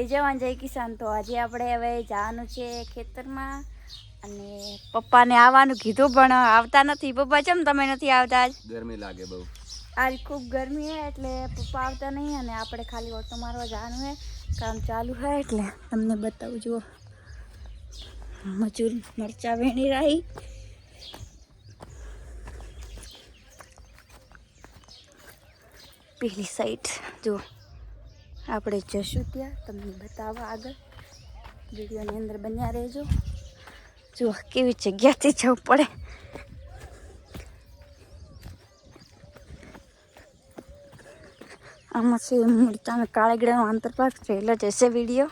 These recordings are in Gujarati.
જવાન જય કિસાન. તો આજે આપણે હવે જવાનું છે ખેતરમાં અને પપ્પાને આવવાનું કીધું પણ આવતા નથી. પપ્પા કેમ તમે નથી આવતા? આજ ગરમી લાગે બહુ. આજ ખૂબ ગરમી હે એટલે પપ્પા આવતા નહીં અને આપણે ખાલી ઓટો મારવા જવાનું હે. કામ ચાલુ હે એટલે તમને બતાવું. જુઓ મજૂર મરચા વેણી રહી. પેલી સાઈડ જુઓ આપણે જશું ત્યાં તમને બતાવવા. આગળ વિડીયોની અંદર બન્યા રહેજો. જુઓ કેવી જગ્યાથી જવું પડે. આમાં છે તમે કાળેગડાનો આંતરપાક રહેલો જ હશે વિડીયો.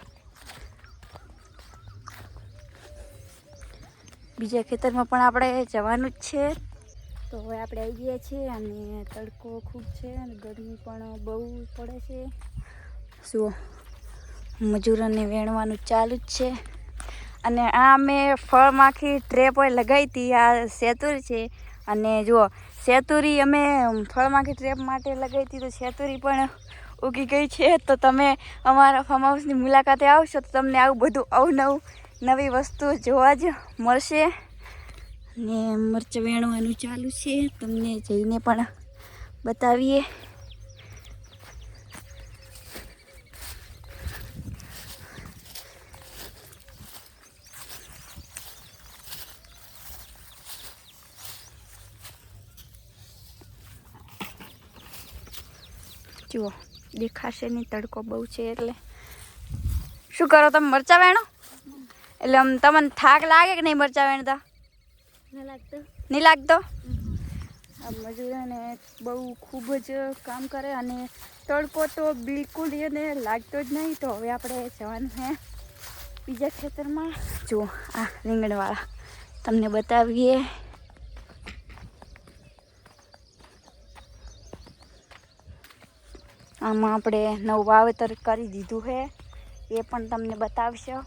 બીજા ખેતરમાં પણ આપણે જવાનું જ છે. તો હવે આપણે આવી ગયા છીએ અને તડકો ખૂબ છે અને ગરમી પણ બહુ પડે છે. જુઓ મજૂરોને વેણવાનું ચાલુ જ છે. અને આ મેં ફળમાંથી ટ્રેપ હોય લગાવી હતી. આ સેતુરી છે અને જુઓ સેતુરી અમે ફળમાંથી ટ્રેપ માટે લગાવી હતી તો સેતુરી પણ ઉગી ગઈ છે. તો તમે અમારા ફાર્મ હાઉસની મુલાકાતે આવશો તો તમને આવું બધું અવનવું નવી વસ્તુ જોવા જ મળશે. ને મરચાં વેણવાનું ચાલુ છે, તમને જઈને પણ બતાવીએ. જુઓ દેખાશે નહીં, તડકો બહુ છે એટલે. શું કરો તમે? મરચાં વેણો એટલે આમ તમને થાક લાગે કે નહીં? મરચાં વેણતા નહીં લાગતો? આ મજૂરોને બહુ ખૂબ જ કામ કરે અને તડકો તો બિલકુલ એને લાગતો જ નહીં. તો હવે આપણે જવાનું છે બીજા ખેતરમાં. જુઓ આ રીંગણવાળા તમને બતાવીએ. આમાં આપણે નવું વાવેતર કરી દીધું છે એ પણ તમને બતાવશો.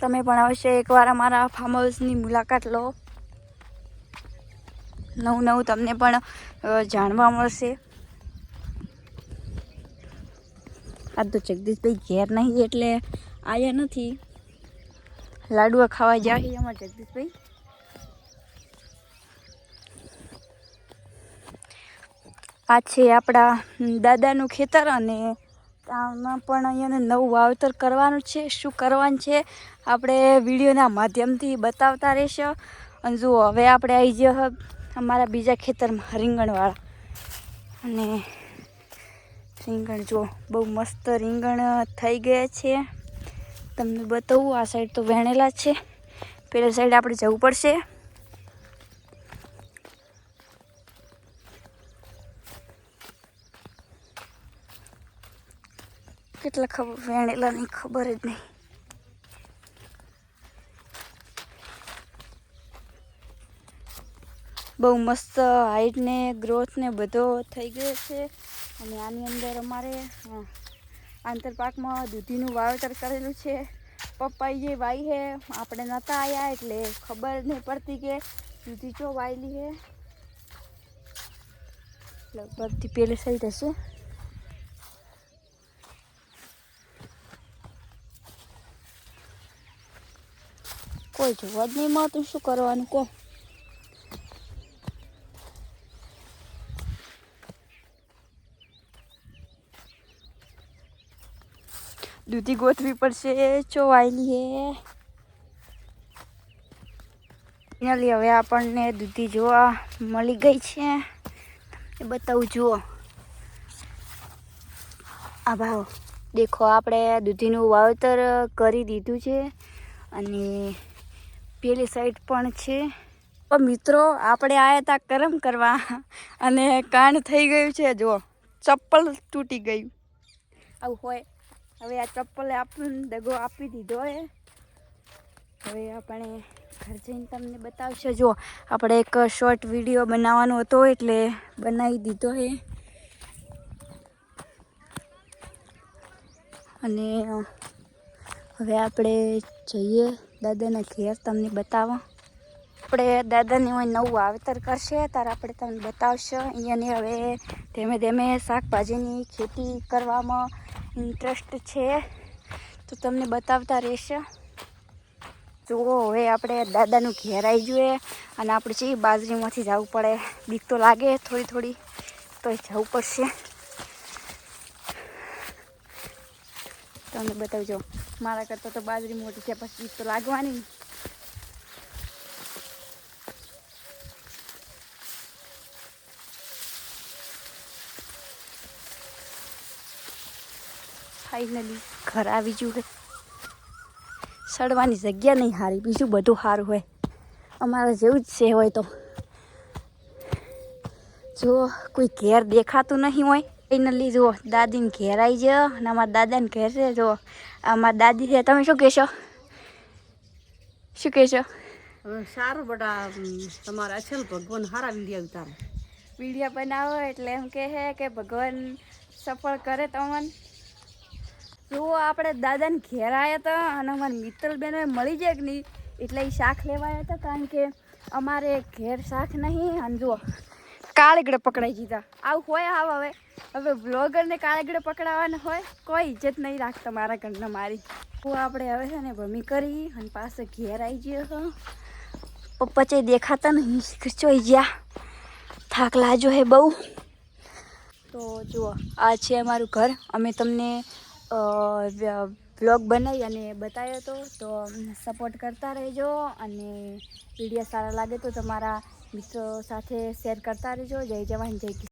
તમે પણ અવશ્ય એકવાર અમારા ફાર્મ હાઉસની મુલાકાત લો. નવું નવું તમને પણ જાણવા મળશે. આ તો જગદીશભાઈ ઘેર નહીં એટલે આવ્યા નથી. લાડુઆ ખાવા જાય અમારા જગદીશભાઈ. આ છે આપણા દાદાનું ખેતર અને આમાં પણ અહીંયા નવું વાવેતર કરવાનું છે. શું કરવાનું છે આપણે વિડીયોના માધ્યમથી બતાવતા રહેશો. અને જુઓ હવે આપણે આવી ગયા અમારા બીજા ખેતરમાં રીંગણવાળા. અને રીંગણ જુઓ બહુ મસ્ત રીંગણ થઈ ગયા છે. તમને બતાવું. આ સાઈડ તો વેણેલા છે, પેલી સાઈડ આપણે જવું પડશે. કેટલા ખબર વેણેલા નહીં ખબર જ નહીં. બહુ મસ્ત હાઈટ ને ગ્રોથ ને બધો થઈ ગયો છે. અને આની અંદર અમારે આંતરપાકમાં દૂધીનું વાવેતર કરેલું છે. પપ્પાએ જે વાઈ છે આપણે નહોતા આવ્યા એટલે ખબર નહીં પડતી કે દૂધી ચો વાયેલી છે. લગભગથી પેલી સાઈડ હશે. કોઈ જોવા જ નહીં મળતું. શું કરવાનું કહો? દૂધી ગોતવી પડશે. ચોવાયેલી હે ફાઇનલી હવે આપણને દૂધી જોવા મળી ગઈ છે. એ બતાવું. જુઓ આ ભાવ દેખો આપણે દૂધીનું વાવેતર કરી દીધું છે અને પેલી સાઈડ પણ છે. મિત્રો આપણે આવ્યા હતા કરમ કરવા અને કાંડ થઈ ગયું છે. જુઓ ચપ્પલ તૂટી ગયું. આવું હોય. હવે આ ચપ્પલે આપણને દગો આપી દીધો હે. હવે આપણે ઘર જઈને તમને બતાવશે. જુઓ આપણે એક શોર્ટ વિડીયો બનાવવાનો હતો એટલે બનાવી દીધો હે. અને હવે આપણે જઈએ દાદાના ઘેર તમને બતાવવા. આપણે દાદાની હોય નવું વાવેતર કરશે ત્યારે આપણે તમને બતાવશે. અહીંયાની હવે ધીમે ધીમે શાકભાજીની ખેતી કરવામાં ઇન્ટરેસ્ટ છે તો તમને બતાવતા રહેશે. જુઓ હવે આપણે દાદાનું ઘેર આવી જોઈએ અને આપણે છે બાજરીમાંથી જવું પડે. બીક તો લાગે થોડી તો જવું પડશે. તમને બતાવજો, મારા કરતાં તો બાજરી મોટી છે પછી બીક તો લાગવાની. ફાઇનલી ઘર આવી ગયું. સડવાની જગ્યા નહીં સારી, બીજું બધું સારું હોય. અમારે જેવું જ છે હોય તો. જો કોઈ ઘેર દેખાતું નહીં હોય. ફાઇનલી જુઓ દાદીને ઘેર આવી જાય અને અમારા દાદાને ઘેર છે. જો અમારા દાદી છે. તમે શું કહેશો? શું કહેશો? સારું બેટા, તમારે અછલ ભગવાન સારા વિડીયો ઉતારે. વિડીયો બનાવો એટલે એમ કહે કે ભગવાન સફળ કરે તમને. જુઓ આપણે દાદાને ઘેર આવ્યા હતા અને અમારા મિત્તલબેનોએ મળી જાય કે નહીં એટલે એ શાક લેવા આવ્યા હતા. કારણ કે અમારે ઘેર શાક નહીં. અને જુઓ કાળીગડે પકડાઈ દીધા. આવું હોય હવે બ્લોગરને કાળીગડે પકડાવાના હોય, કોઈ ઇજ્જત નહીં રાખતા મારા ઘરના મારી. તો આપણે હવે છે ને ભમી કરી અને પાસે ઘેર આવી ગયો. પપ્પા ચે દેખાતા નહીં, ચોઈ ગયા. થાક લાજો હે બહુ. તો જુઓ આ છે અમારું ઘર. અમે તમને બ્લોગ બનાવી અને બતાવ્યો હતો તો સપોર્ટ કરતા રહેજો. અને વિડીયો સારા લાગે તો તમારા મિત્રો સાથે શેર કરતા રહેજો. જય જવાન જય કિસાન.